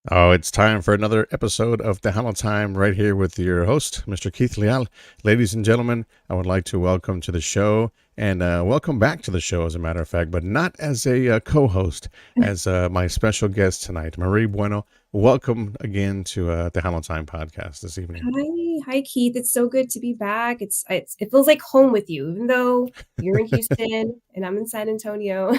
Oh, it's time for another episode of Tejano Time right here with your host, Mr. Keith Leal. Ladies and gentlemen, I would like to welcome to the show and welcome back to the show, as a matter of fact, but not as a co-host, as my special guest tonight, Marie Bueno. Welcome again to Tejano Time podcast this evening. Hi, Keith. It's so good to be back. It feels like home with you, even though you're in Houston and I'm in San Antonio.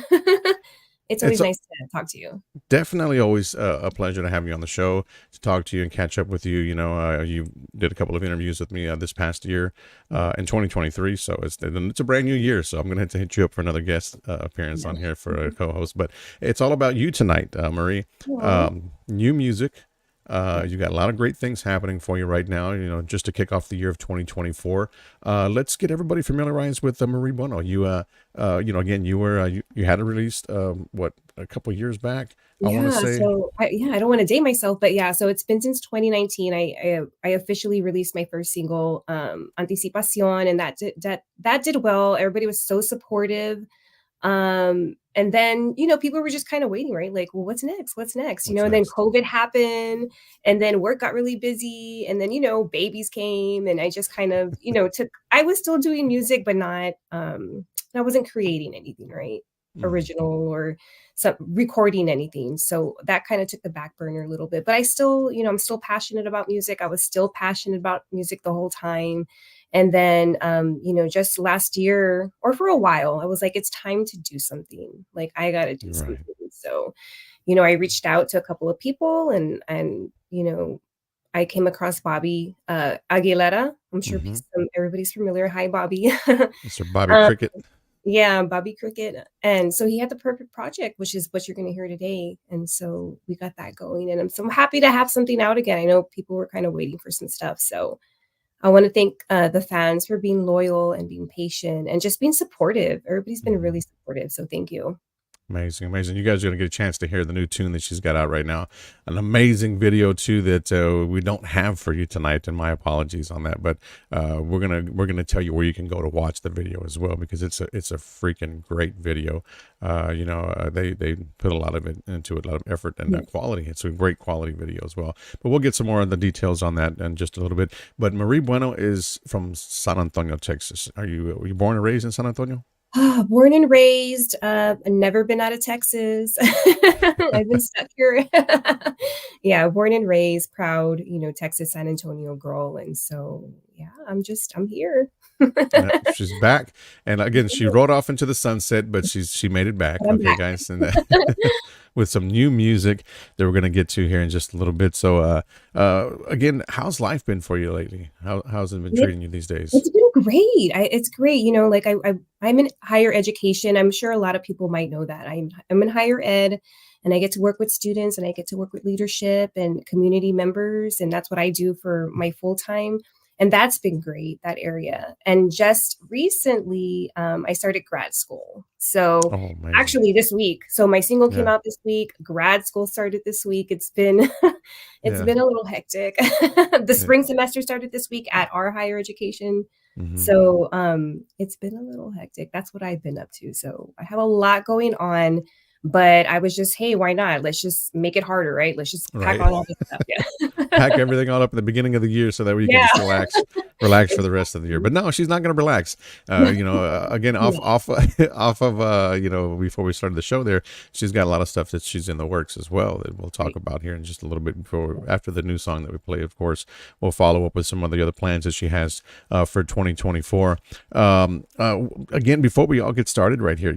It's It's always nice to talk to you. definitely always a pleasure to have you on the show, to talk to you and catch up with you. You did a couple of interviews with me this past year in 2023. So it's a brand new year. So I'm going to have to hit you up for another guest appearance on here for a co-host. But it's all about you tonight, Marie. Aw. New music. Yeah. You got a lot of great things happening for you right now, just to kick off the year of 2024. Let's get everybody familiarized with Marie Bueno. Again, you had it released, a couple of years back, I want to Yeah, say. I don't want to date myself, but yeah, so it's been since 2019. I officially released my first single, Anticipación, and that did well. Everybody was so supportive. And then, people were just kind of waiting, right? Like, well, what's next? What's next? What's And then next? COVID happened, and then work got really busy, and then, babies came, and I just kind of, I was still doing music, but not, I wasn't creating anything, right? Mm, Original or some recording anything. So that kind of took the back burner a little bit. But I still, I'm still passionate about music. I was still passionate about music the whole time. And then, just last year or for a while, I was like, it's time to do something. Like, I got to do right. something. So, I reached out to a couple of people and, I came across Bobby Aguilera. I'm sure hmm everybody's familiar. Hi, Bobby. Mr. Bobby um, Cricket. yeah, Bobby Cricket. And so he had the perfect project, which is what you're going to hear today. And so we got that going. And I'm so happy to have something out again. I know people were kind of waiting for some stuff. So I want to thank the fans for being loyal and being patient and just being supportive. Everybody's been Mhm. really supportive. So thank you. Amazing, amazing. You guys are going to get a chance to hear the new tune that she's got out right now. An amazing video too that we don't have for you tonight, and my apologies on that. But we're gonna tell you where you can go to watch the video as well, because it's a freaking great video. They put a lot of it into it, a lot of effort and Yes. quality. It's a great quality video as well. But we'll get some more of the details on that in just a little bit. But Marie Bueno is from San Antonio, Texas. Were you born and raised in San Antonio? Born and raised, never been out of Texas. I've been stuck here. Yeah, born and raised, proud, Texas, San Antonio girl. And so, yeah, I'm here. Yeah, she's back, and again, she rode off into the sunset, but she made it back. But I'm Okay, back. guys, and with some new music that we're gonna get to here in just a little bit. So, again, how's life been for you lately? How's it been It, treating you these days? it's been great. It's great. Like I'm in higher education. I'm sure a lot of people might know that. I'm in higher ed, and I get to work with students, and I get to work with leadership and community members, and that's what I do for my full time. And that's been great, that area. And just recently, I started grad school. So Oh, amazing! actually this week. So my single came Yeah, out this week. Grad school started this week. It's been it's yeah, been a little hectic. The yeah. spring semester started this week at our higher education. hmm So it's been a little hectic. That's what I've been up to. So I have a lot going on, but I was just, hey, why not? Let's just make it harder, right? Let's just pack Right. on all this stuff. Yeah. Pack everything all up at the beginning of the year so that way you can Yeah. just relax for the rest of the year. But no, she's not going to relax. Again, off Yeah. off off of before we started the show, there, she's got a lot of stuff that she's in the works as well that we'll talk Right. about here in just a little bit before after the new song that we play. Of course, we'll follow up with some of the other plans that she has for 2024. Again, before we all get started right here,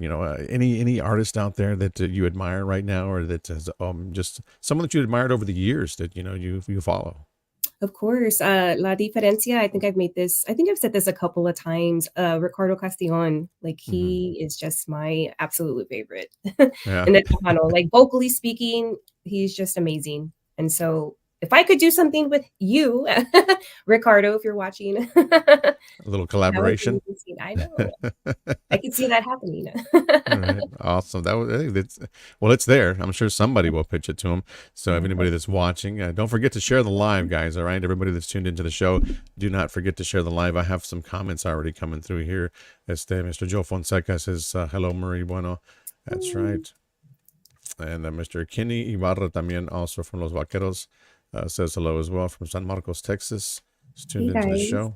any artist out there that you admire right now, or that has just someone that you admired over the years that you follow. Of course. La Diferencia, I think I've said this a couple of times. Ricardo Castillon, like hmm he is just my absolute favorite. Yeah, In the Tejano, like vocally speaking, he's just amazing. And so if I could do something with you, Ricardo, if you're watching, that a little would be collaboration. amazing. I know. I could see that happening. All right, awesome. I think that's well, it's there. I'm sure somebody will pitch it to him. So, if Yeah. anybody that's watching, don't forget to share the live, guys. All right, everybody that's tuned into the show, do not forget to share the live. I have some comments already coming through here. Mr. Joe Fonseca says, "Hello, Marie Bueno." That's right. And Mr. Kenny Ibarra también, also from Los Vaqueros, says hello as well from San Marcos, Texas. He's tuned Hey into the guys. show.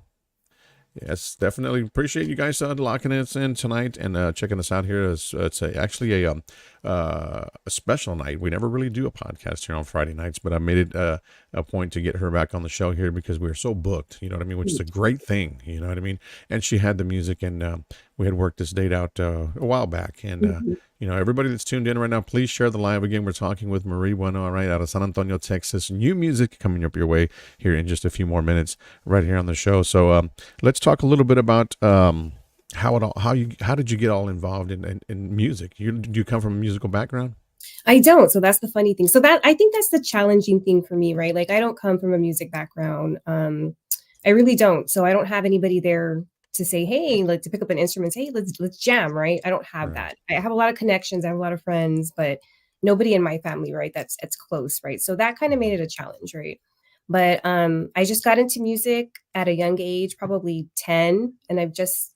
Yes, definitely appreciate you guys locking us in tonight and checking us out here. Actually a special night. We never really do a podcast here on Friday nights, but I made it a point to get her back on the show here because we were so booked. You know what I mean? Which is a great thing. You know what I mean? And she had the music, and we had worked this date out a while back. And Mhm. everybody that's tuned in right now, please share the live. Again, we're talking with Marie Bueno, all right, out of San Antonio, Texas. New music coming up your way here in just a few more minutes, right here on the show. So let's talk a little bit about how did you get all involved in music? Do you come from a musical background? I don't. So that's the funny thing. So that I think that's the challenging thing for me, right? Like I don't come from a music background. I really don't. So I don't have anybody there to say, "Hey, like to pick up an instrument, say, hey, let's jam," right? I don't have Right. that. I have a lot of connections, I have a lot of friends, but nobody in my family, right? That's close, right? So that kind of made Mhm. it a challenge, right? But I just got into music at a young age, probably 10, and I just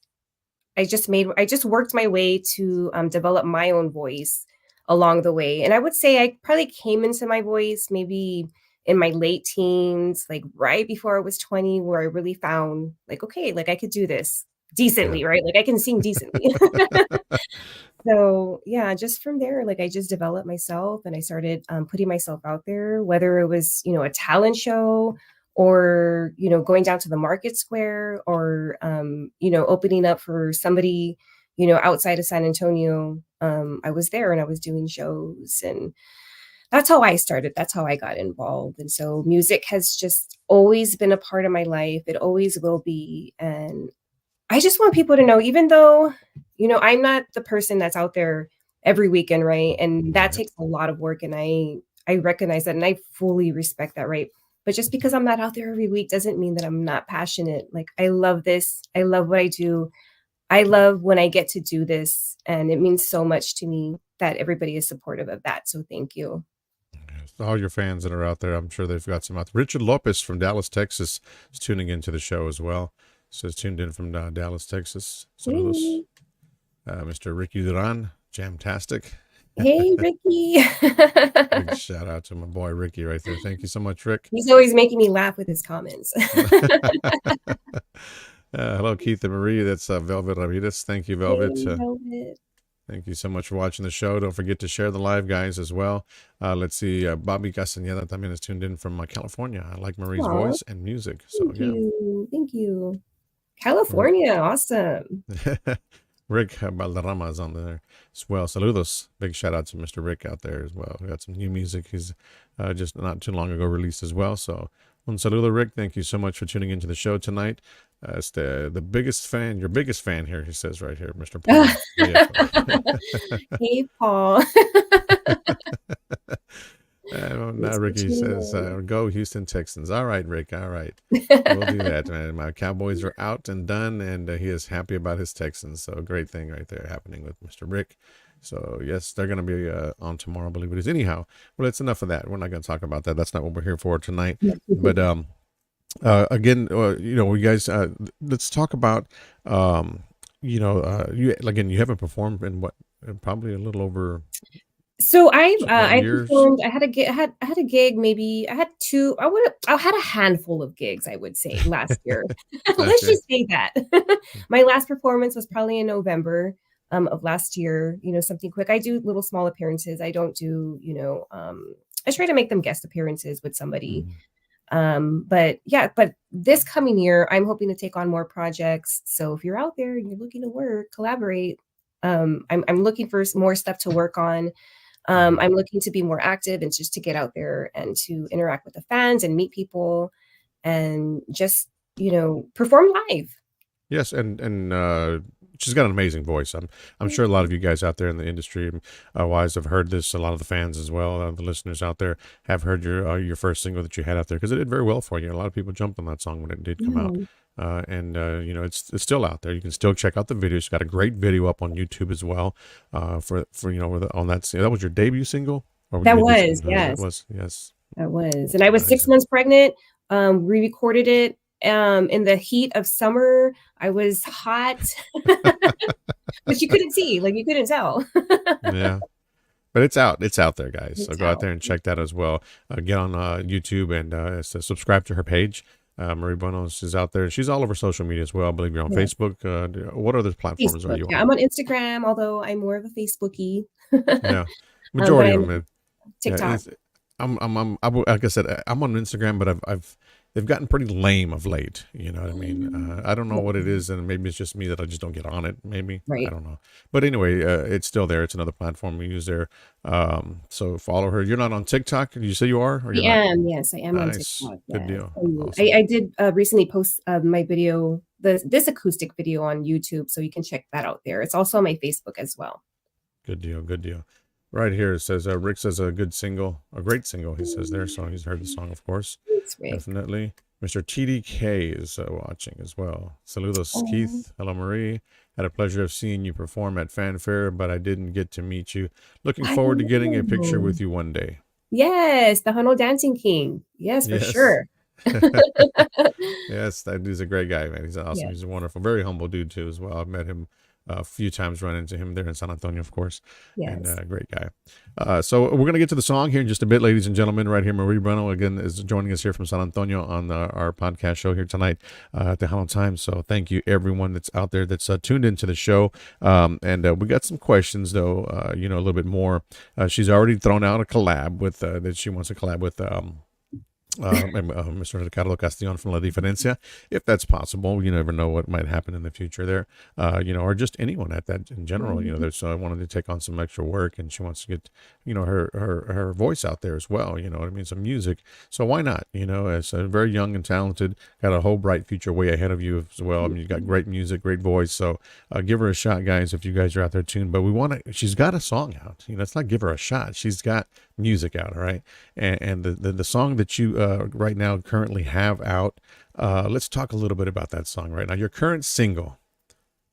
worked my way to develop my own voice along the way. And I would say I probably came into my voice maybe in my late teens, like right before I was 20, where I really found like, okay, like I could do this Yeah. decently, right? Like I can sing decently. So yeah, just from there, like I just developed myself and I started putting myself out there, whether it was, a talent show or, going down to the market square or, opening up for somebody, outside of San Antonio. I was there and I was doing shows and that's how I started. That's how I got involved. And so music has just always been a part of my life. It always will be. And I just want people to know, even though, I'm not the person that's out there every weekend, right? And that Right. takes a lot of work, and I recognize that, and I fully respect that, right? But just because I'm not out there every week doesn't mean that I'm not passionate. Like I love this. I love what I do. I love when I get to do this, and it means so much to me that everybody is supportive of that. So thank you. Yes. All your fans that are out there, I'm sure they've got some out there. Richard Lopez from Dallas, Texas is tuning into the show as well. Says tuned in from Dallas, Texas. Saludos. Hey, Mr. Ricky Duran, Jamtastic. hey, Ricky. Big shout out to my boy Ricky right there. Thank you so much, Rick. He's always making me laugh with his comments. Hello, Keith and Marie. That's Velvet Ramirez. Thank you, Velvet. Hey, Velvet. Thank you so much for watching the show. Don't forget to share the live, guys, as well. Let's see. Bobby Castañeda también is tuned in from California. I like Marie's Aw, voice and music. So, thank yeah. you. Thank you. California, awesome. Rick Valderrama is on there as well. Saludos. Big shout out to Mr. Rick out there as well. We got some new music he's just not too long ago released as well. So, un saludo, Rick. Thank you so much for tuning into the show tonight. It's the biggest fan, your biggest fan here, he says right here, Mr. Paul. Hey, Paul. Now Thanks for Ricky says, tuning "Go Houston Texans." All right, Rick. All right, we'll do in. that, man. My Cowboys are out and done, and he is happy about his Texans. So great thing right there happening with Mr. Rick. So yes, they're going to be on tomorrow, I believe it is. Anyhow, well, it's enough of that. We're not going to talk about that. That's not what we're here for tonight. But again, you guys, let's talk about you again. You haven't performed in what probably a little over So what I years performed. I had a gig. Maybe I had two. I had a handful of gigs. I would say last year. last Let's year? just say that my last performance was probably in November of last year. Something quick. I do little small appearances. I don't do. I try to make them guest appearances with somebody. Mhm. But yeah, but this coming year, I'm hoping to take on more projects. So if you're out there and you're looking to work, collaborate. I'm looking for more stuff to work on. Mhm. I'm looking to be more active and just to get out there and to interact with the fans and meet people and just, perform live. Yes, and she's got an amazing voice. I'm sure a lot of you guys out there in the industry wise have heard this. A lot of the fans as well, the listeners out there have heard your first single that you had out there because it did very well for you. A lot of people jumped on that song when it did come out, Yeah. and it's still out there. You can still check out the video. She's got a great video up on YouTube as well. For on that was your debut single, or That you did was, something? That yes, was yes, that was. And I was nice. 6 months pregnant. We recorded it in the heat of summer. I was hot, but you couldn't see, like you couldn't tell. Yeah. But it's out there, guys. So It's go out out. there and check that as well. Get on YouTube and subscribe to her page. Marie Bueno is out there. She's all over social media as well. I believe you're on Yes. Facebook. What other platforms are Facebook. you Yeah, on? I'm on Instagram, although I'm more of a Facebookie. Yeah, But majority of I'm them. Yeah, TikTok. like I said, I'm on Instagram, but they've gotten pretty lame of late. You know what I mean? I don't know what it is, and maybe it's just me that I just don't get on it. Maybe I Right. don't know. But anyway, it's still there. It's another platform we use there. So follow her. You're not on TikTok? You say you are, or I you're not? am. Yes, I am on Nice, TikTok. good Yes. deal, I, awesome, I did recently post my video, this acoustic video on YouTube, so you can check that out there. It's also on my Facebook as well. good deal, good deal. Right here it says Rick says a good single, a great single. He says there, so he's heard the song, of course. Thanks, Rick. Definitely. Mr. TDK is watching as well. Saludos, Oh, Keith. Hello, Marie. Had a pleasure of seeing you perform at Fanfare, but I didn't get to meet you. Looking I forward to getting a picture know. with you one day. Yes, the Hunnell Dancing King. Yes, for Yes. sure. Yes, that dude's a great guy, man. He's awesome. Yeah. He's a wonderful, very humble dude too, as well. I've met him a few times, run into him there in San Antonio, of course, and Yes. great guy. So we're gonna get to the song here in just a bit, ladies and gentlemen. Right here, Marie Bueno again is joining us here from San Antonio on our podcast show here tonight at the Tejano Time. So thank you everyone that's out there that's tuned into the show. And we got some questions though. A little bit more. She's already thrown out a collab with that she wants to collab with. Mr. Ricardo Castillon from La Diferencia, if that's possible. You never know what might happen in the future there, or just anyone at that in general. Mhm. There's wanted to take on some extra work, and she wants to get, her voice out there as well. You know what I mean? Some music. So why not? As very young and talented, got a whole bright future way ahead of you as well. I mean, you got great music, great voice. So give her a shot, guys, if you guys are out there tuned. But we want to. She's got a song out. It's not give her a shot. She's got music out, all right? And the song that you right now currently have out, let's talk a little bit about that song right now, your current single.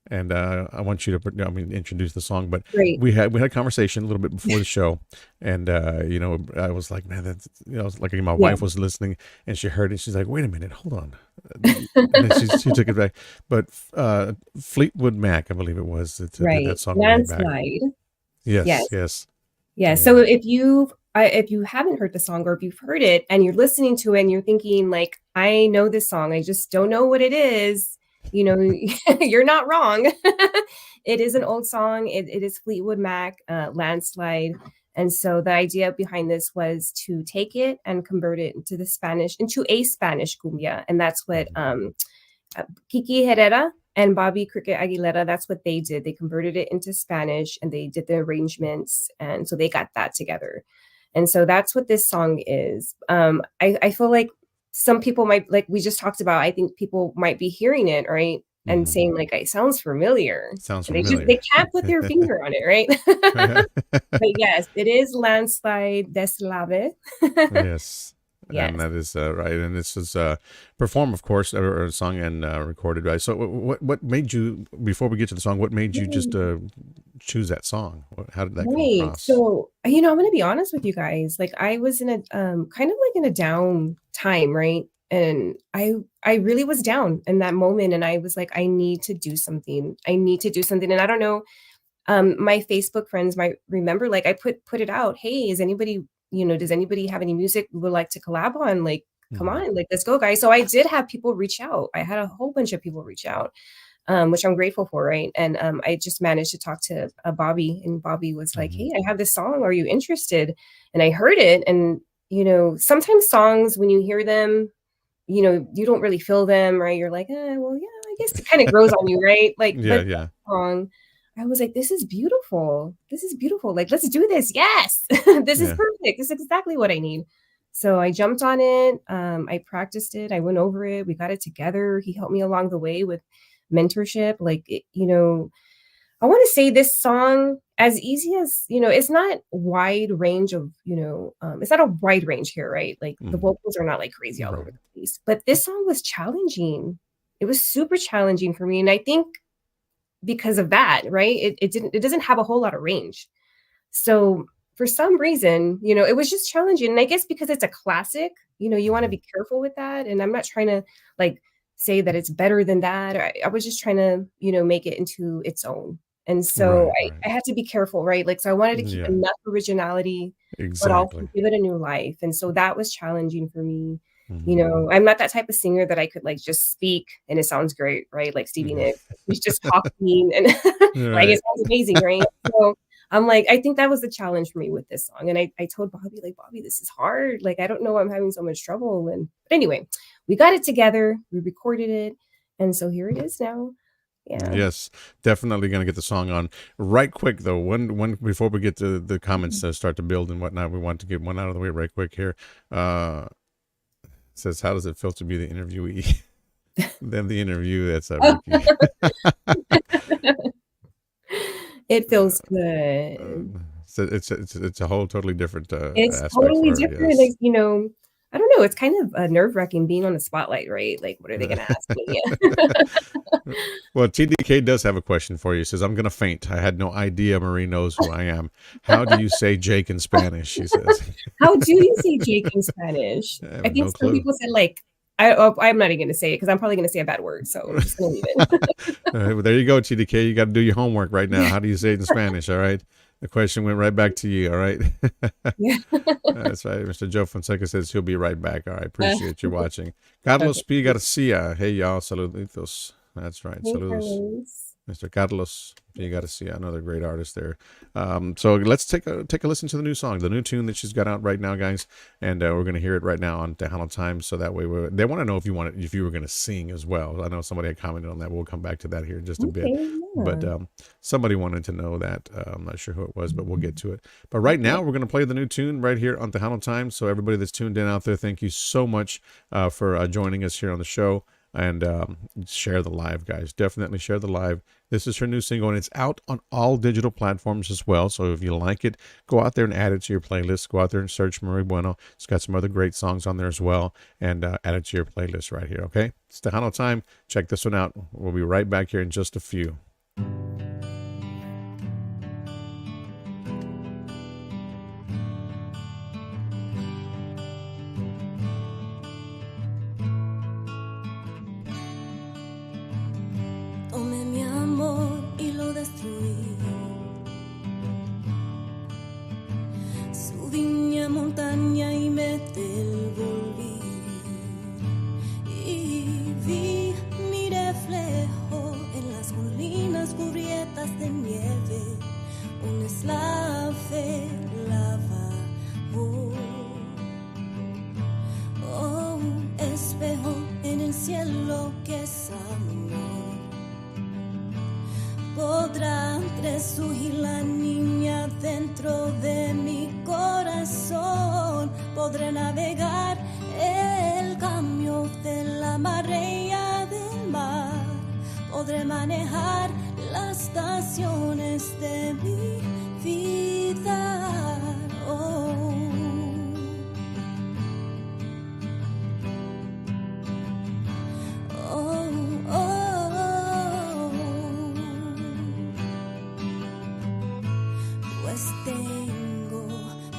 And I want you to introduce the song, but Great. we had a conversation a little bit before the show, and I was like, man, that's, I was like, my Yeah. wife was listening and she heard it. She's like, wait a minute, hold on. And then she took it back. But Fleetwood Mac, I believe it was, that did Right. that song way back. Landslide. Yes, Yes. yes, Yeah. yeah. So if you haven't heard the song or if you've heard it and you're listening to it and you're thinking like, I know this song, I just don't know what it is, you're not wrong. It is an old song. It is Fleetwood Mac, Landslide. And so the idea behind this was to take it and convert it into a Spanish cumbia. And that's what Mhm. Kiki Herrera and Bobby Cricket Aguilera, that's what they did. They converted it into Spanish and they did the arrangements. And so they got that together. And so that's what this song is. I feel like some people might, like we just talked about, I think people might be hearing it, right? And Mhm. saying like, it sounds familiar. Sounds And they familiar. can't put their finger on it, right? But yes, it is Landslide Deslave. Yes, and Yes. that is right. And this is performed, of course, or sung and recorded, right? So, what made you, before we get to the song, what made you just choose that song? How did that come Right. across? So, I'm gonna be honest with you guys. Like I was in a kind of like in a down time, right? And I really was down in that moment and I was like, I need to do something. I need to do something. And I don't know, my Facebook friends might remember, like I put it out, hey, is anybody, does anybody have any music we would like to collab on? Like, come Hmm. on, like let's go, guys. So I did have people reach out. I had a whole bunch of people reach out, which I'm grateful for, right? And I just managed to talk to Bobby, and Bobby was like, Hmm. "Hey, I have this song. Are you interested?" And I heard it, and sometimes songs when you hear them, you don't really feel them, right? You're like, well, yeah, I guess it kind of grows on you, right? Like, Yeah, but that yeah, song, I was like, this is beautiful. This is beautiful. Like, let's do this. Yes, this is yeah. perfect. This is exactly what I need. So I jumped on it. I practiced it. I went over it. We got it together. He helped me along the way with mentorship. Like, I want to say this song, as easy as, it's not wide range of, it's not a wide range here, right? Like the Hmm. vocals are not like crazy all over Right. the place, but this song was challenging. It was super challenging for me. And I think because of that, right? It doesn't have a whole lot of range. So for some reason, it was just challenging. And I guess because it's a classic, you want to Hmm. be careful with that. And I'm not trying to like say that it's better than that. I was just trying to, make it into its own. And so Right, right. I had to be careful, right? Like, so I wanted to keep Yeah, enough originality, but also exactly. give it a new life. And so that was challenging for me. You Hmm. know, I'm not that type of singer that I could like just speak and it sounds great, right? Like Stevie Nicks. He's just talking and like it Right. sounds amazing, right? So I'm like, I think that was the challenge for me with this song. And I told Bobby, like, Bobby, this is hard. Like, I don't know why I'm having so much trouble. And but anyway, we got it together, we recorded it, and so here it is now. Yeah. Yes, definitely gonna get the song on right quick though. One before we get to the comments start to build and whatnot, we want to get one out of the way right quick here. Uh, says, how does it feel to be the interviewee? Then the interview. That's Ricky. It uh, feels good. so it's a whole totally different It's aspect totally for her. different, like, Yes. you know, I don't know, it's kind of, nerve-wracking being on the spotlight, right? Like, what are they gonna ask me? Well, TDK does have a question for you. He says, I'm going to faint. I had no idea Marie knows who I am. How do you say Jake in Spanish? She says, How do you say Jake in Spanish? I I have think no some clue. people said, like I'm not even gonna say it because 'cause I'm probably gonna say a bad word, so I'm just gonna leave it. Well, there you go, TDK. You got to do your homework right now. How do you say it in Spanish? All right. The question went right back to you. All right. Yeah. That's right. Mr. Joe Fonseca says he'll be right back. All right. Uh, Appreciate you watching. Carlos okay. P. Garcia. Hey, y'all. Saluditos. That's right. Hey, Saludos. Carlos. Mr. Carlos P. Garcia, another great artist there. So let's take a listen to the new song, the new tune that she's got out right now, guys, and we're gonna hear it right now on Tejano Time. So that way, they want to know if you were gonna sing as well. I know somebody had commented on that. We'll come back to that here in just a bit. Okay, But yeah. somebody wanted to know that. I'm not sure who it was, but we'll get to it. But right Okay. now, we're going to play the new tune right here on Tejano Time. So everybody that's tuned in out there, thank you so much for joining us here on the show. And share the live, guys. Definitely share the live. This is her new single, and it's out on all digital platforms as well. So if you like it, go out there and add it to your playlist. Go out there and search Marie Bueno. It's got some other great songs on there as well. And add it to your playlist right here, okay? It's Tejano Time. Check this one out. We'll be right back here in just a few. Tomé mi amor y lo destruí. Subí mi montaña y me devolví. Y vi mi reflejo en las colinas cubiertas de nieve. Un eslave lavabo. Oh, un espejo en el cielo que es amor. Podrá resurgir la niña dentro de mi corazón. Podré navegar el cambio de la marea del mar. Podré manejar las estaciones de mi vida. Oh. Oh, oh, pues tengo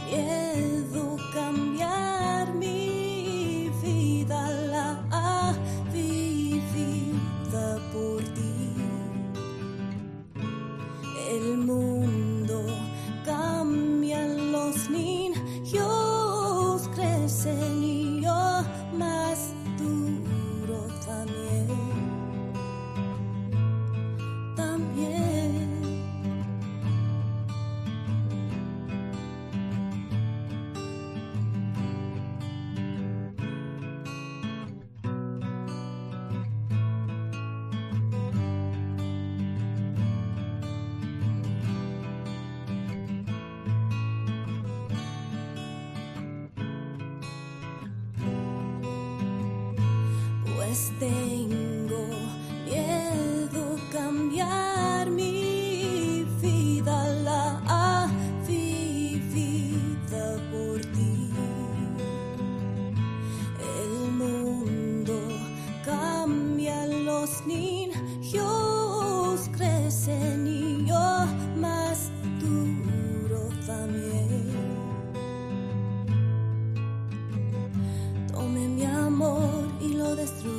miedo cambiar mi vida, la vivida por ti. El mundo cambia, los niños crecen y yo más duro también. Pues tengo miedo cambiar mi vida, la vivida por ti. El mundo cambia, los niños crecen y yo más duro también. Tomé mi amor y lo destruí.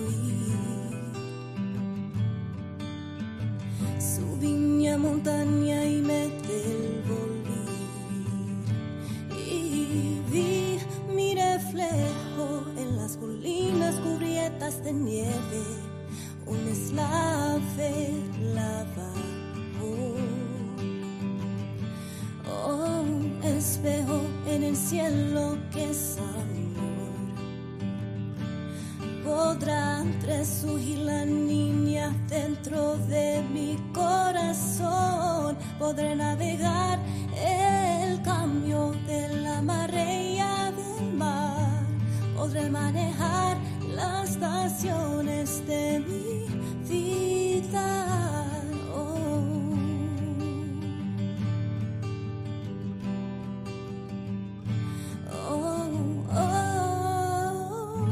espejo en el cielo que es amor. Podrán resurgir las niñas dentro de mi corazón. Podré navegar el cambio de la marea del mar. Podré manejar las estaciones de mi vida. Oh. Oh, oh.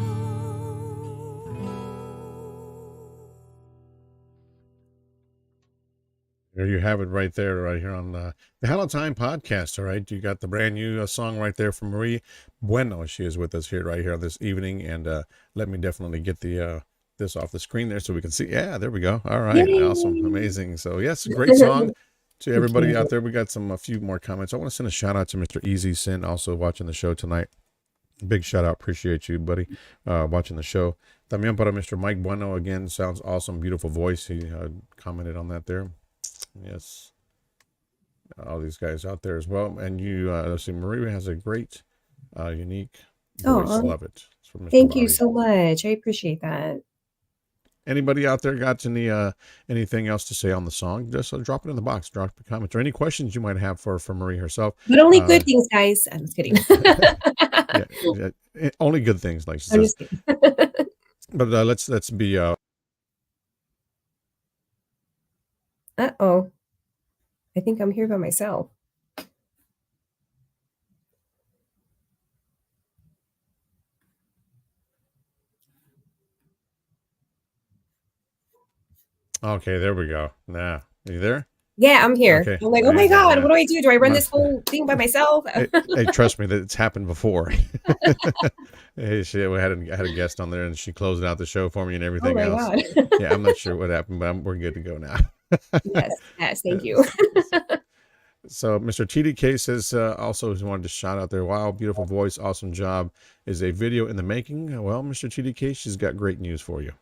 There you have it right there, right here on the Hello Time podcast. All right. You got the brand new song right there from Marie Bueno. She is with us here, right here this evening. And let me definitely get the this off the screen there so we can see. Yeah, there we go. All right. Yay! Awesome. Amazing. So, yes, great song. To everybody you. out there, we got a few more comments. I want to send a shout out to Mr. Easy Sin, also watching the show tonight. Big shout out. Appreciate you, buddy, watching the show. También para Mr. Mike Bueno, again, sounds awesome. Beautiful voice. He commented on that there. Yes. All these guys out there as well. And you, let's see, Maria has a great, unique voice. Oh, Love it. It's from Mr. thank you Bobby. so much. I appreciate that. Anybody out there got anything else to say on the song? Just drop it in the box. Drop a comment or any questions you might have for Marie herself. But only good things, guys. I'm just kidding. Yeah, only good things, like she I'm says. just kidding. But let's be. Uh-oh. I think I'm here by myself. Okay, there we go. Nah, are you there? Yeah, I'm here. Okay. I'm like, oh my God, what do I do? Do I run No. this whole thing by myself? Hey, trust me, that it's happened before. Hey, we had a guest on there, and she closed out the show for me and Oh everything my else. God. Yeah, I'm not sure what happened, but we're good to go now. Yes, thank you. So Mr. TDK says also he wanted to shout out there. Wow, beautiful voice, awesome job. Is a video in the making? Well, Mr. TDK, she's got great news for you.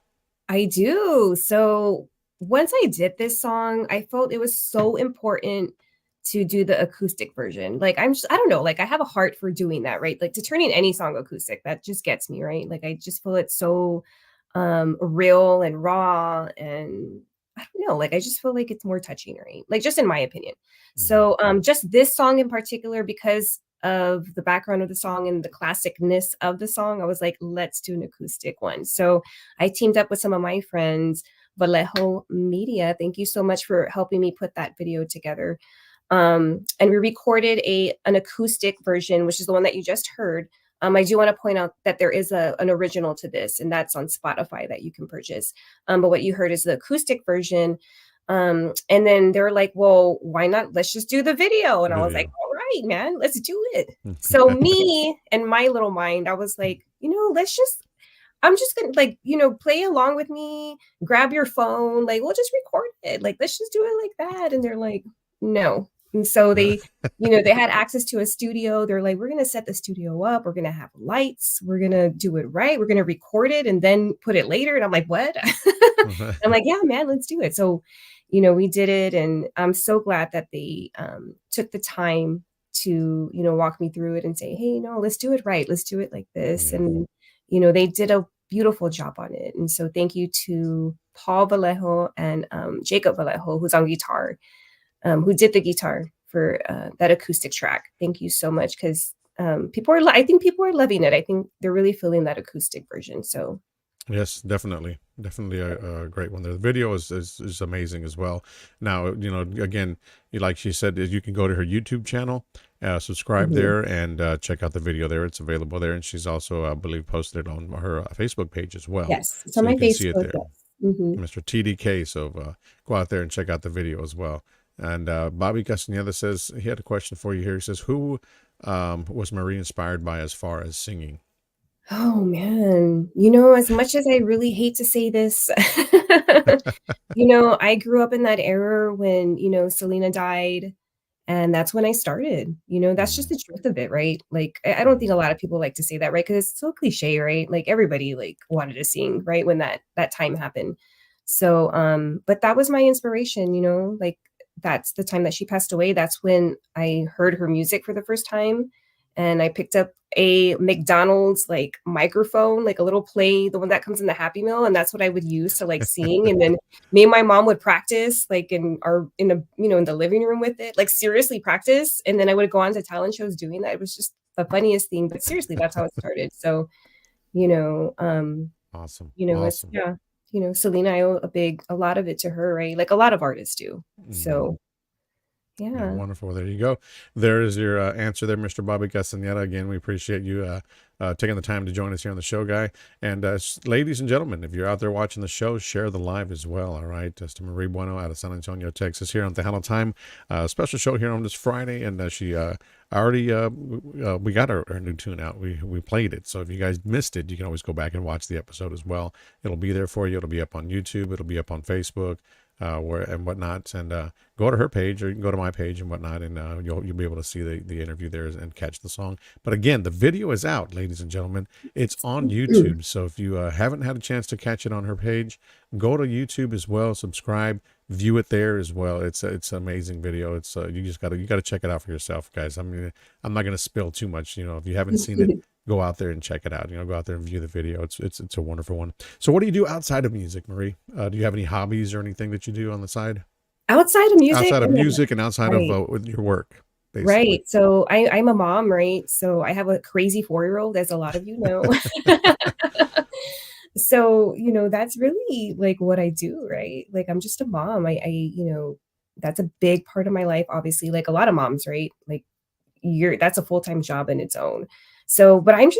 I do. So once I did this song, I felt it was so important to do the acoustic version. Like I don't know, like I have a heart for doing that, right? Like to turning any song acoustic, that just gets me, right? Like I just feel it's so real and raw, and I don't know, like I just feel like it's more touching, right? Like just in my opinion. So just this song in particular, because of the background of the song and the classicness of the song, I was like, let's do an acoustic one. So I teamed up with some of my friends, Vallejo Media. Thank you so much for helping me put that video together. And we recorded an acoustic version, which is the one that you just heard. I do want to point out that there is an original to this, and that's on Spotify that you can purchase. But what you heard is the acoustic version. And then they're like, well, why not? Let's just do the video. And I was like, all right, man, let's do it. So me and my little mind, I was like, I'm just gonna play along with me, grab your phone, like, we'll just record it. Like, let's just do it like that. And they're like, no. And so they, they had access to a studio. They're like, we're going to set the studio up. We're going to have lights. We're going to do it right. We're going to record it and then put it later. And I'm like, what? I'm like, yeah, man, let's do it. So, we did it. And I'm so glad that they took the time to, walk me through it and say, hey, no, let's do it right. Let's do it like this. Yeah. And, they did a beautiful job on it. And so thank you to Paul Vallejo and Jacob Vallejo, who's on guitar, who did the guitar for that acoustic track. Thank you so much, because I think people are loving it. I think they're really feeling that acoustic version. So yes, definitely a great one. The video is amazing as well. Now, again, like she said, you can go to her YouTube channel, subscribe there, and check out the video there. It's available there, and she's also, I believe, posted it on her Facebook page as well. Yes, it's so on my you can Facebook. see it there. Yes. Mr. TDK. So go out there and check out the video as well. And Bobby Castaneda says he had a question for you here. He says, who was Marie inspired by as far as singing? Oh man, as much as I really hate to say this, I grew up in that era when, Selena died, and that's when I started. That's just the truth of it, right? Like, I don't think a lot of people like to say that, right? Because it's so cliche, right? Like everybody like wanted to sing, right? When that time happened. So, but that was my inspiration, like that's the time that she passed away. That's when I heard her music for the first time, and I picked up a McDonald's, like, microphone, like a little play, the one that comes in the Happy Meal, and that's what I would use to, like, sing, and then me and my mom would practice, like, in a in the living room with it, like, seriously practice, and then I would go on to talent shows doing that. It was just the funniest thing, but seriously, that's how it started. So, you know, Awesome. it's Awesome. yeah, Selena, I owe a lot of it to her, right? Like a lot of artists do. Mhm. So, Yeah, yeah. wonderful. There you go. There is your answer there, Mr. Bobby Castaneda. Again, we appreciate you taking the time to join us here on the show, guy. And ladies and gentlemen, if you're out there watching the show, share the live as well. All right. That's to Marie Bueno out of San Antonio, Texas, here on Tejano Time. Special show here on this Friday. And she already, we got our new tune out. We played it. So if you guys missed it, you can always go back and watch the episode as well. It'll be there for you. It'll be up on YouTube. It'll be up on Facebook. Where and whatnot, and go to her page, or you can go to my page and whatnot, and you'll be able to see the interview there and catch the song. But again, the video is out, ladies and gentlemen. It's on YouTube, so if you haven't had a chance to catch it on her page, go to YouTube as well, subscribe, view it there as well. It's an amazing video. It's you gotta check it out for yourself, guys. I'm not gonna spill too much. If you haven't seen it, go out there and check it out. Go out there and view the video. It's a wonderful one. So what do you do outside of music, Marie? Do you have any hobbies or anything that you do on the side? Outside of music? Outside of Oh, yeah. music and outside of Right. with your work, basically. Right. So I'm a mom, right? So I have a crazy 4-year-old, as a lot of you know. So, that's really like what I do, right? Like I'm just a mom. That's a big part of my life, obviously, like a lot of moms, right? Like that's a full-time job in its own. So, but I'm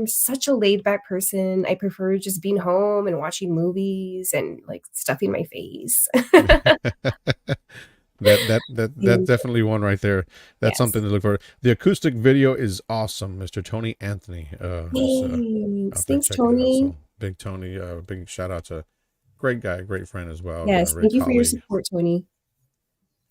such a laid back person. I prefer just being home and watching movies and like stuffing my face. That's And definitely one right there. That's yes. something to look for. The acoustic video is awesome. Mr. Tony Anthony is Thanks. out there Thanks, checking it out. Tony. So big Tony, big shout out to great guy, great friend as well, Yes. great Thank you for your colleague. support, Tony.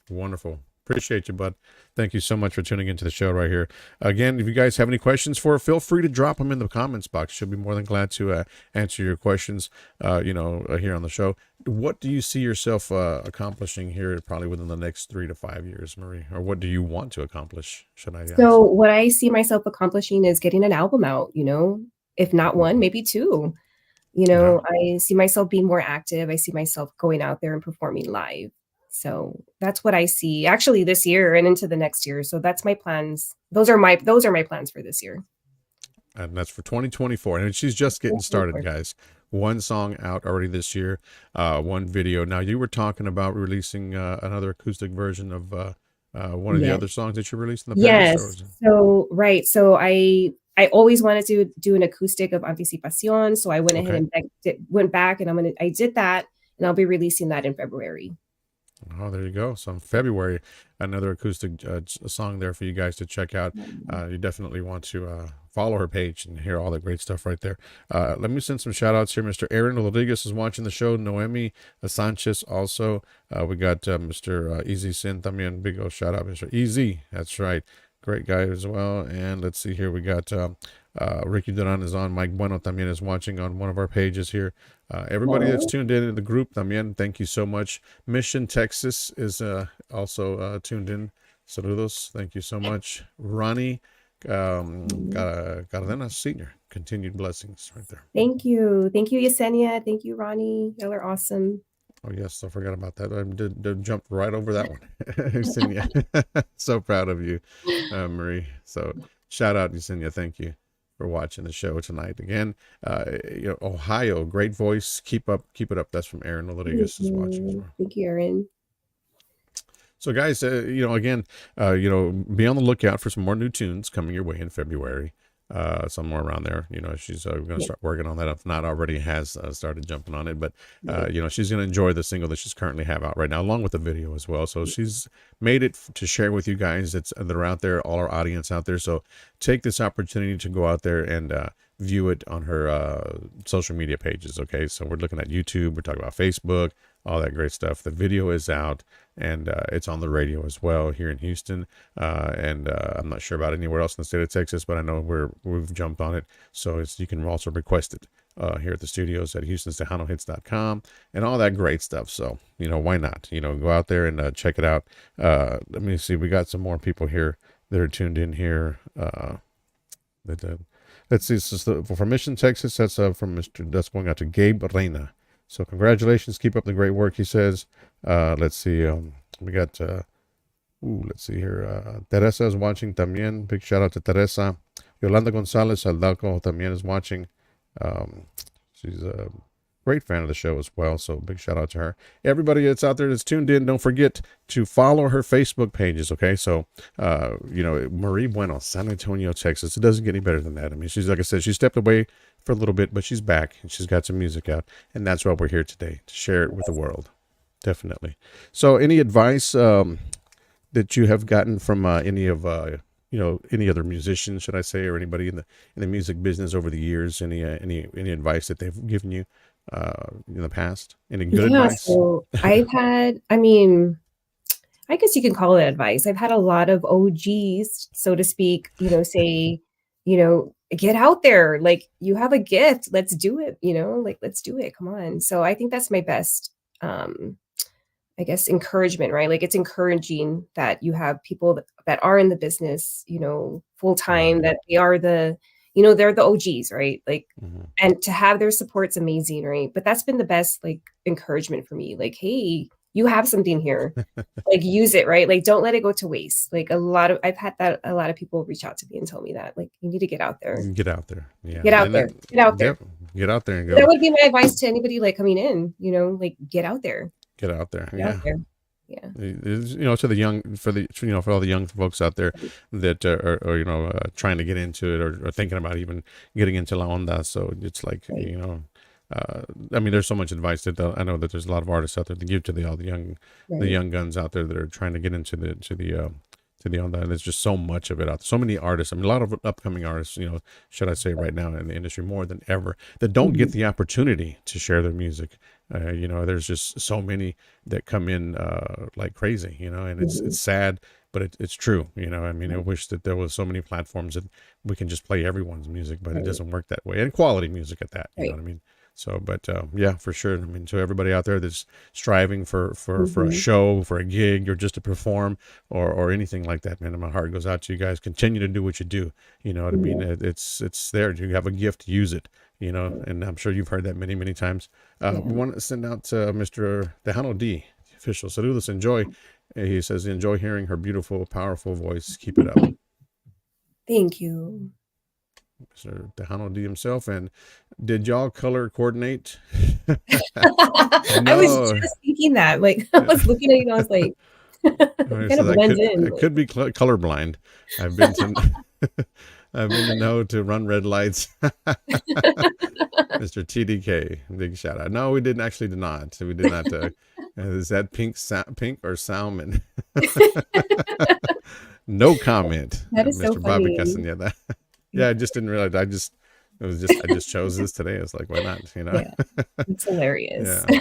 Wonderful. Appreciate you, bud. Thank you so much for tuning into the show right here. Again, if you guys have any questions for her, feel free to drop them in the comments box. She'll be more than glad to answer your questions, here on the show. What do you see yourself accomplishing here probably within the next 3 to 5 years, Marie? Or what do you want to accomplish, should I So ask? what I see myself accomplishing is getting an album out, if not one, maybe two. Yeah. I see myself being more active. I see myself going out there and performing live. So that's what I see actually this year and into the next year. So that's my plans. Those are my plans for this year. And that's for 2024. And she's just getting started, guys. One song out already this year, one video. Now, you were talking about releasing another acoustic version of one of the Yes. other songs that you released in the past, or Yes. was it? So right. So I always wanted to do an acoustic of Anticipación. So I went ahead Okay. and went back and I did that, and I'll be releasing that in February. Oh, there you go. So in February, another acoustic song there for you guys to check out. You definitely want to follow her page and hear all the great stuff right there. Let me send some shout outs here. Mr. Aaron Rodriguez is watching the show. Noemi Sanchez also. We got Mr. Easy Sin también. Big old shout out, Mr. Easy. That's right. Great guy as well. And let's see here. We got Ricky Duran is on. Mike Bueno también is watching on one of our pages here. Everybody that's Oh, tuned in the group, también, thank you so much. Mission, Texas is also tuned in. Saludos. Thank you so much. Ronnie Cardenas Sr. Continued blessings right there. thank you. Thank you, Yesenia. Thank you, Ronnie. Y'all are awesome. Oh, yes. I forgot about that. I did jump right over that one. Yesenia. So proud of you, Marie. So shout out, Yesenia. Thank you for watching the show tonight. Again, Ohio, great voice. Keep it up. That's from Aaron Thank Rodriguez is watching as you. well. Thank you, Erin. So, guys, again, be on the lookout for some more new tunes coming your way in February, somewhere around there. She's going to Yeah. start working on that. If not already, has started jumping on it. But Right. she's going to enjoy the single that she's currently have out right now, along with the video as well. So she's made it to share with you guys that are out there, all our audience out there. So take this opportunity to go out there and view it on her social media pages. Okay, so we're looking at YouTube. We're talking about Facebook, all that great stuff. The video is out, and it's on the radio as well here in Houston. And I'm not sure about anywhere else in the state of Texas, but I know we've jumped on it. So you can also request it here at the studios at Houston'sTejanoHits.com and all that great stuff. So, why not? Go out there and check it out. Let me see. We got some more people here that are tuned in here. Let's see. This is from Mission, Texas. That's from Mr. That's going out to Gabe Reina. So congratulations. Keep up the great work, he says. Let's see. We got, let's see here. Teresa is watching también. Big shout out to Teresa. Yolanda Gonzalez Aldalco también is watching. She's a great fan of the show as well, so big shout out to her. Everybody that's out there that's tuned in, don't forget to follow her Facebook pages, okay? So, Marie Bueno, San Antonio, Texas. It doesn't get any better than that. I mean, she's, like I said, she stepped away for a little bit, but she's back, and she's got some music out, and that's why we're here today, to share it with the world. Definitely. So, any advice that you have gotten from any of any other musicians, should I say, or anybody in the music business over the years? Any advice that they've given you in the past? Any good advice? So I've had, I mean, I guess you can call it advice. I've had a lot of OGs, so to speak, say, get out there. Like, you have a gift. Let's do it. Let's do it. Come on. So I think that's my best, I guess, encouragement, right? Like, it's encouraging that you have people that are in the business, full time, that they are they're the OGs, right? Like, and to have their support's amazing, right? But that's been the best, like, encouragement for me. Like, hey, you have something here, like, use it, right? Like, don't let it go to waste. Like, I've had that, a lot of people reach out to me and tell me that, like, you need to get out there. Get out there. Yeah. Get out there. Get out there. Yep, get out there and go. That would be my advice to anybody, like, coming in, like, get out there. Get out there. Get out there. Yeah. To the young, for all the young folks out there that are trying to get into it or thinking about even getting into La Onda. So it's like, right. I mean, there's so much advice that I know that there's a lot of artists out there to give to all the young, right. The young guns out there that are trying to get into the Onda. And there's just so much of it out there. So many artists. I mean, a lot of upcoming artists, should I say, right now in the industry more than ever, that don't get the opportunity to share their music. There's just so many that come in like crazy, and it's sad, but it's true. I mean, I wish that there was so many platforms that we can just play everyone's music, but it doesn't work that way. And quality music at that, you know what I mean? So, but yeah, for sure. I mean, to everybody out there that's striving for a show, for a gig, or just to perform, or anything like that, man, my heart goes out to you guys. Continue to do what you do. You know what I mean? It's there. You have a gift, use it. And I'm sure you've heard that many, many times. We want to send out to Mr. Tejano D, official. Saludos, enjoy. He says, enjoy hearing her beautiful, powerful voice. Keep it up. Thank you. Mr. Tejano D himself. And did y'all color coordinate? I was just thinking that. Like, I was looking at you and I was like, kind of blends in. I could be colorblind. I've been to know to run red lights. Mr. TDK, big shout out. No, we did not. We did not. Is that pink or salmon? No comment. That is Mr. so Bobby funny. Castaneda. Yeah, I just didn't realize. I just chose this today. I was like, why not? Yeah, it's hilarious. Yeah.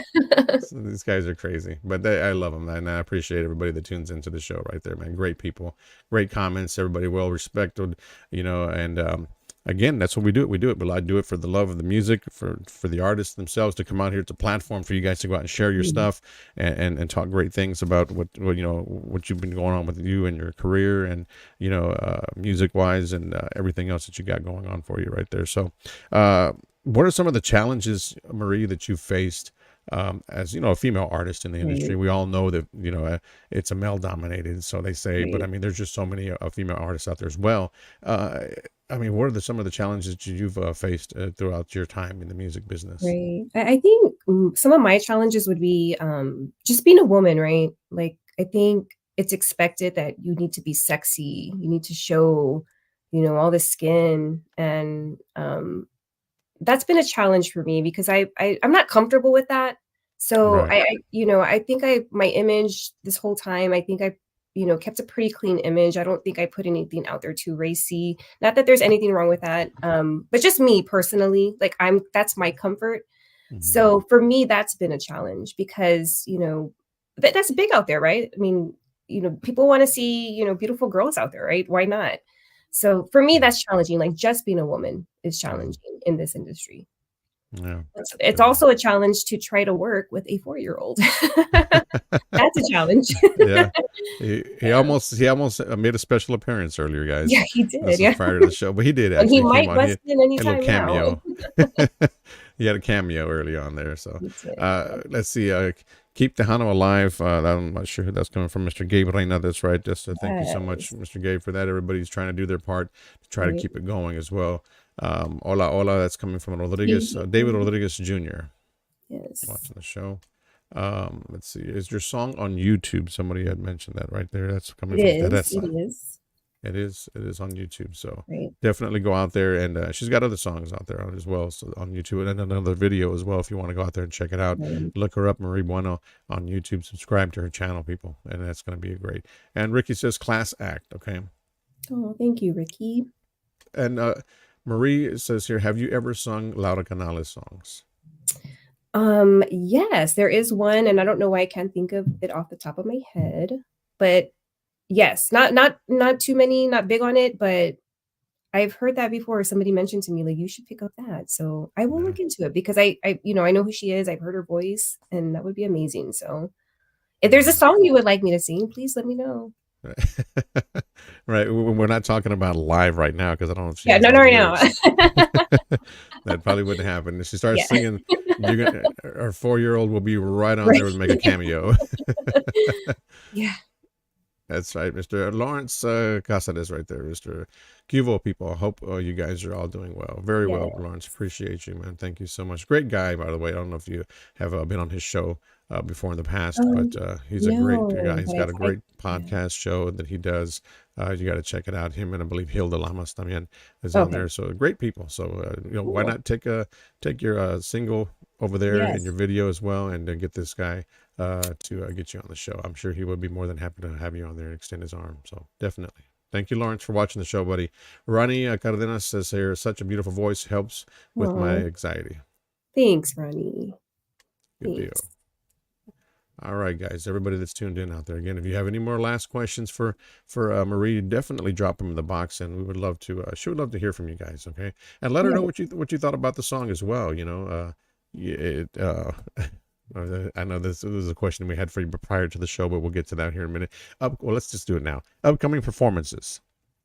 So these guys are crazy, but I love them, and I appreciate everybody that tunes into the show right there, man. Great people, great comments, everybody well respected, and again, that's what we do it. We do it, but I do it for the love of the music, for the artists themselves to come out here. It's a platform for you guys to go out and share your stuff and talk great things about what you've been going on with you and your career and, music wise and everything else that you got going on for you right there. So, what are some of the challenges, Marie, that you faced as a female artist in the industry? We all know that it's a male dominated, so they say, but I mean, there's just so many female artists out there as well. I mean, what are some of the challenges that you've faced throughout your time in the music business? Right. I think some of my challenges would be just being a woman, right? Like, I think it's expected that you need to be sexy, you need to show, all the skin, and that's been a challenge for me because I'm not comfortable with that. So Right. I think my image this whole time, I think I kept a pretty clean image. I don't think I put anything out there too racy. Not that there's anything wrong with that. But just me personally, like that's my comfort. So for me, that's been a challenge because, that's big out there, right? I mean, people want to see, beautiful girls out there, right? Why not? So for me, that's challenging. Like, just being a woman is challenging in this industry. Yeah. It's also a challenge to try to work with a 4-year-old. That's a challenge. Yeah. He Yeah. almost made a special appearance earlier, guys. Yeah, he did, This is yeah. prior to the show, but he did And he actually came might on. He bust had in a little anytime now. cameo. He had a cameo early on there. So He did, yeah. let's see. Keep Tejano alive. I'm not sure who that's coming from. Mr. Gabe Reina. That's right. Just thank you so much, Yes, Mr. Gabe, for that. Everybody's trying to do their part to try to right. keep it going as well. Hola, hola. That's coming from Rodriguez, David Rodriguez Jr. Yes. watching the show. Let's see. Is your song on YouTube? Somebody had mentioned that right there. That's coming It from is, it Teresa. is, It is. It is on YouTube. So right. definitely go out there, and she's got other songs out there as well, so on YouTube, and another video as well. If you want to go out there and check it out, Right. look her up, Marie Bueno, on YouTube. Subscribe to her channel, people, and that's going to be great. And Ricky says class act. Okay, Oh, thank you, Ricky. and Marie says here, have you ever sung Laura Canales songs? Yes, there is one, and I don't know why I can't think of it off the top of my head, but yes, not too many, not big on it, but I've heard that before. Somebody mentioned to me, like, you should pick up that. So I will Yeah. look into it because I know who she is. I've heard her voice, and that would be amazing. So if there's a song you would like me to sing, please let me know. Right. We're not talking about live right now because I don't know if she Yeah, has no, all no, the right now. lyrics. That probably wouldn't happen. If she starts Yeah. singing, you're gonna, our 4-year-old will be right on Right. there to make a cameo. Yeah. That's right, Mr. Lawrence Casares right there, Mr. Cuvo people. I hope you guys are all doing well. Very Yeah. well, Lawrence. Appreciate you, man. Thank you so much. Great guy, by the way. I don't know if you have been on his show before in the past, but he's a great guy. No, He's but got a great yeah. podcast show that he does. You got to check it out. Him and I believe Hilda Lamas también is on Okay. there. So great people. So why Cool. not take your single over there and your Yes. video as well, and get this guy to get you on the show. I'm sure he would be more than happy to have you on there and extend his arm. So definitely. Thank you, Lawrence, for watching the show, buddy. Ronnie Cardenas says here, such a beautiful voice helps with my Aw. anxiety. Thanks, Ronnie. Good deal. Thanks. All right, guys, everybody that's tuned in out there. Again, if you have any more last questions for Marie, definitely drop them in the box, and we would love to. She would love to hear from you guys. Okay, and let her know Yeah. what you thought about the song as well. I know this was a question we had for you prior to the show, but we'll get to that here in a minute. Well, let's just do it now. Upcoming performances.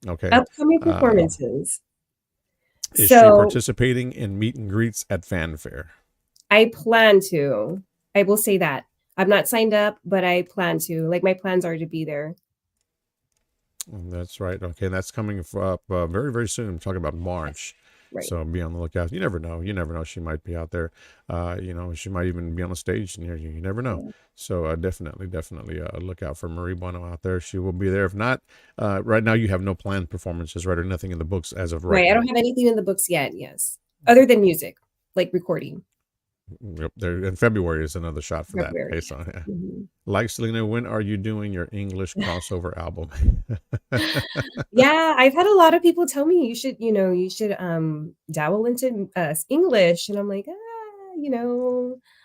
Okay. Upcoming performances. Is she So participating in meet and greets at Fanfare? I plan to. I will say that. I'm not signed up, but I plan to. Like my plans are to be there. That's right. Okay, that's coming up very, very soon. I'm talking about March. Right. So be on the lookout. You never know. You never know. She might be out there. She might even be on a stage near you. You never know. Yeah. So definitely look out for Marie Bueno out there. She will be there. If not, right now you have no planned performances, right, or nothing in the books as of right Right. I now. don't have anything in the books yet. Yes. Other than music, like recording. Yep, there in February is another shot for February. that. Okay, so yeah. Mhm. Like Selena, when are you doing your English crossover album? Yeah, I've had a lot of people tell me you should dabble into English, and I'm like,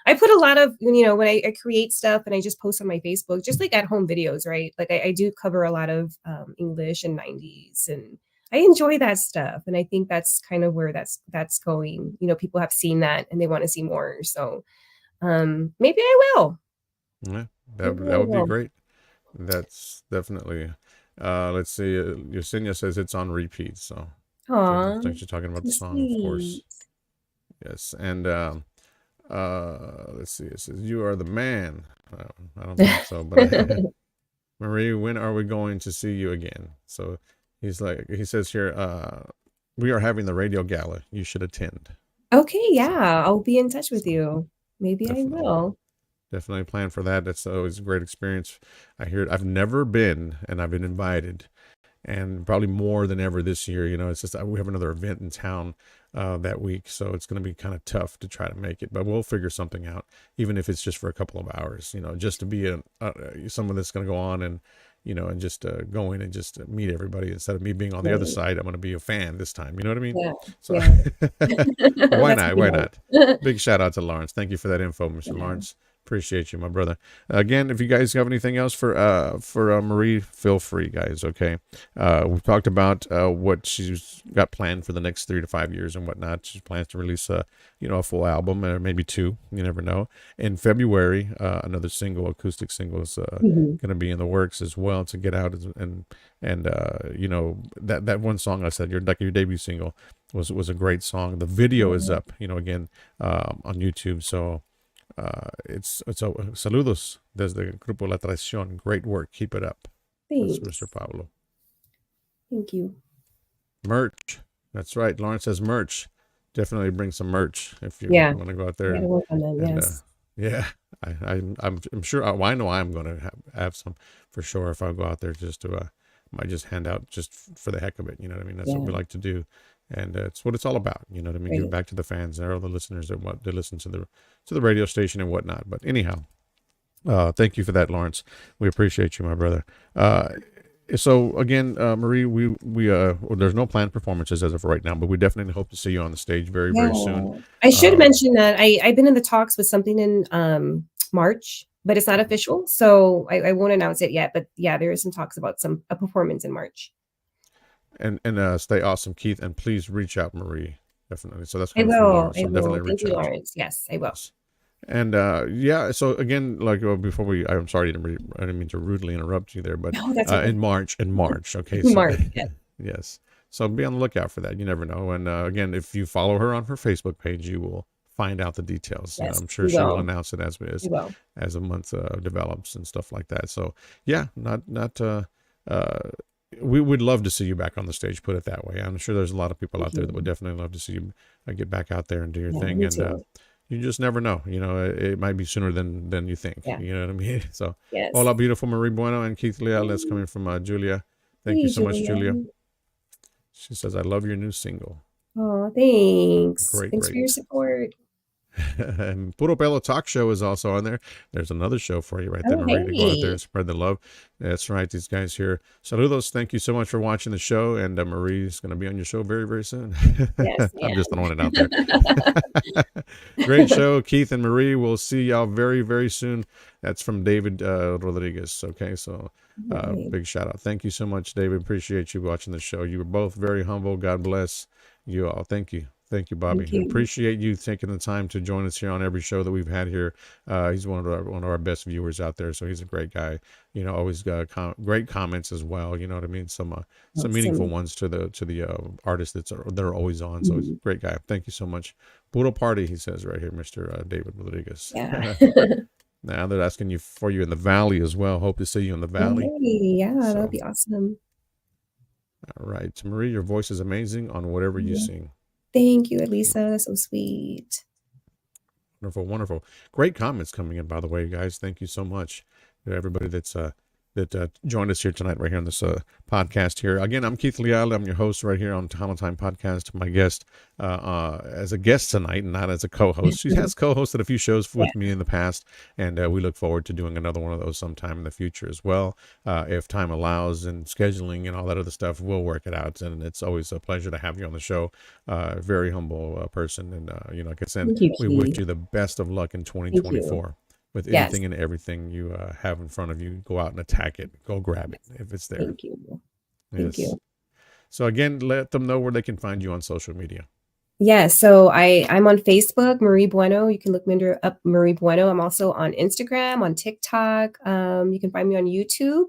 I put a lot of when I create stuff and I just post on my Facebook, just like at home videos, right? Like I do cover a lot of English and 90s, and I enjoy that stuff, and I think that's kind of where that's going. People have seen that and they want to see more, so maybe I will. Yeah, Maybe that I would be will. great. That's definitely. Let's see. Yesenia says it's on repeat. So Aw, thanks for talking about so the song, of course. sweet. Yes, and let's see. It says you are the man. I don't think so, but Marie, when are we going to see you again? So he says here, we are having the radio gala. You should attend. Okay, yeah, I'll be in touch with you. Maybe I Definitely. will. Definitely plan for that. That's always a great experience. I hear it. I've never been, and I've been invited, and probably more than ever this year. It's just we have another event in town that week, so it's going to be kind of tough to try to make it, but we'll figure something out, even if it's just for a couple of hours. Just to be someone that's going to go on and and just go in and just meet everybody instead of me being on the other Right. side. I'm going to be a fan this time. You know what I mean? Yeah, So yeah. why That's not? pretty Why nice. not? Big shout out to Lawrence. Thank you for that info, Mr. Yeah. Lawrence. Appreciate you, my brother. Again, if you guys have anything else for Marie, feel free, guys. Okay, we've talked about what she's got planned for the next 3 to 5 years and whatnot. She plans to release a full album or maybe two. You never know. In February, another acoustic single, is Mhm. going to be in the works as well to get out. And that one song I said, your debut single was a great song. The video is up, again on YouTube. So. Saludos desde Grupo La Traición. Great work. Keep it up, Thanks. Mr. Pablo. Thank you. Merch. That's right. Lawrence says merch. Definitely bring some merch if you Yeah. want to go out there. Gotta work on that. And Yes. yeah, I'm sure. I know I'm going to have some for sure if I go out there just to might just hand out just for the heck of it. You know what I mean? That's what we like to do. And it's what it's all about, you know what I mean? Right. Giving back to the fans and all the listeners that want to listen to the radio station and whatnot. But anyhow, thank you for that, Lawrence. We appreciate you, my brother. So again, Marie, we there's no planned performances as of right now, but we definitely hope to see you on the stage very soon. I should mention that I've been in the talks with something in March, but it's not official, so I won't announce it yet. But yeah, there is some talks about a performance in March. And stay awesome, Keith, and please reach out, Marie. Definitely. So that's I coming from will. Lawrence. I So will. definitely Thank reach you, out. Lawrence. Yes, I will. And so again, like before I'm sorry, I didn't mean to rudely interrupt you there, but No, that's okay. in March, okay, In March, yes. Yes. So be on the lookout for that. You never know. And again, if you follow her on her Facebook page, you will find out the details. Yes, I'm sure she will announce it as a month develops and stuff like that. So yeah, we would love to see you back on the stage, put it that way. I'm sure there's a lot of people out there that would definitely love to see you get back out there and do your thing. And you just never know. It might be sooner than you think. Yeah. You know what I mean? So, Yes. hola, beautiful Marie Bueno and Keith Leal. That's coming from Julia. Thank you so much, Julia. She says, I love your new single. Oh, thanks. Great. Thanks for your support. And Puro Pelo Talk Show is also on there. There's another show for you right there, Marie, to go out there and spread the love. That's right, these guys here. Saludos. Thank you so much for watching the show. And Marie's going to be on your show very, very soon. Yes, I'm just throwing it out there. Great show, Keith and Marie. We'll see y'all very, very soon. That's from David Rodriguez. Okay, so big shout out. Thank you so much, David. Appreciate you watching the show. You were both very humble. God bless you all. Thank you. Thank you, Bobby. Appreciate you taking the time to join us here on every show that we've had here. He's one of our best viewers out there, so he's a great guy. Always got great comments as well. You know what I mean? Some meaningful ones to the artists that are always on. So he's a great guy. Thank you so much. Puro party, he says right here, Mr. David Rodriguez. Yeah. Now they're asking you for you in the Valley as well. Hope to see you in the Valley. Hey, yeah, that'll be awesome. All right, Marie, your voice is amazing on whatever you sing. Thank you, Elisa. That's so sweet. Wonderful, wonderful. Great comments coming in, by the way, guys. Thank you so much to everybody that joined us here tonight, right here on this podcast here. Again, I'm Keith Leal. I'm your host right here on Tejano Time Podcast. My guest as a guest tonight, and not as a co-host. She has co-hosted a few shows with me in the past, and we look forward to doing another one of those sometime in the future as well. If time allows and scheduling and all that other stuff, we'll work it out. And it's always a pleasure to have you on the show. Very humble person. And, like I said, we wish you the best of luck in 2024. With anything and everything you have in front of you, go out and attack it. Go grab it if it's there. Thank you. Thank you. So again, let them know where they can find you on social media. Yeah, so I'm on Facebook, Marie Bueno. You can look me up Marie Bueno. I'm also on Instagram, on TikTok. You can find me on YouTube.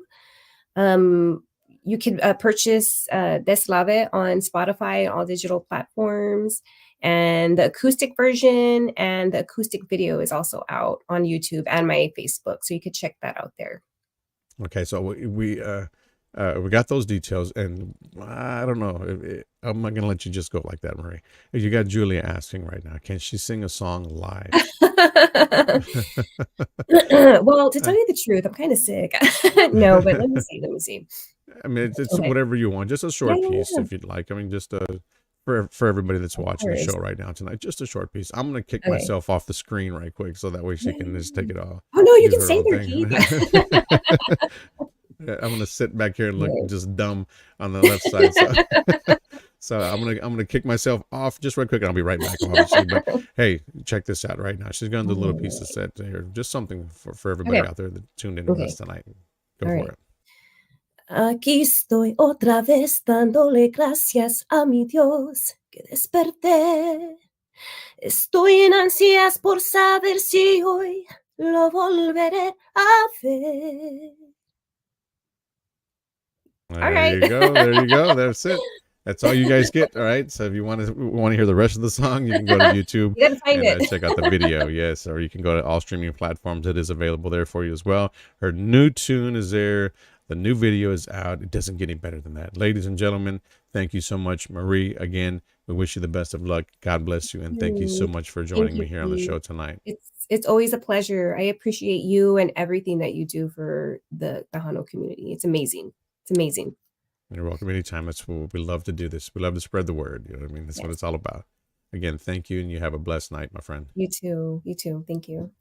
You can purchase Deslave on Spotify, all digital platforms. And the acoustic version and the acoustic video is also out on YouTube and my Facebook. So you could check that out there. Okay, so we got those details, and I don't know. I'm not going to let you just go like that, Marie. You got Julia asking right now, can she sing a song live? Well, to tell you the truth, I'm kind of sick. No, but let me see. I mean, it's okay. Whatever you want. Just a short piece if you'd like. I mean, just for everybody that's watching the show right now tonight, just a short piece. I'm going to kick myself off the screen right quick so that way she can just take it off. Oh, no, you can stay there, Keith. I'm going to sit back here and look just dumb on the left side. So I'm gonna kick myself off just right quick, and I'll be right back, obviously. But hey, check this out right now. She's gonna do a little piece of Alright. set here, just something for everybody Okay. out there that tuned in with us Okay. tonight. Go All for right. it. Aquí estoy otra vez dándole gracias a mi Dios que desperté. Estoy en ansias por saber si hoy lo volveré a ver. All There right. you go. There you go. That's it. That's all you guys get. All right. So if you want to hear the rest of the song, you can go to YouTube You gotta find and it. check out the video. Yes, or you can go to all streaming platforms. It is available there for you as well. Her new tune is there. The new video is out. It doesn't get any better than that. Ladies and gentlemen, thank you so much, Marie. Again, we wish you the best of luck. God bless you, and thank you so much for Thank joining you, me here on the Keith. show tonight. It's always a pleasure. I appreciate you and everything that you do for the Tejano community. It's amazing. It's amazing. You're welcome anytime. That's what we love to do this. We love to spread the word. You know what I mean? That's what Yes. it's all about. Again, thank you, and you have a blessed night, my friend. You too. You too. Thank you.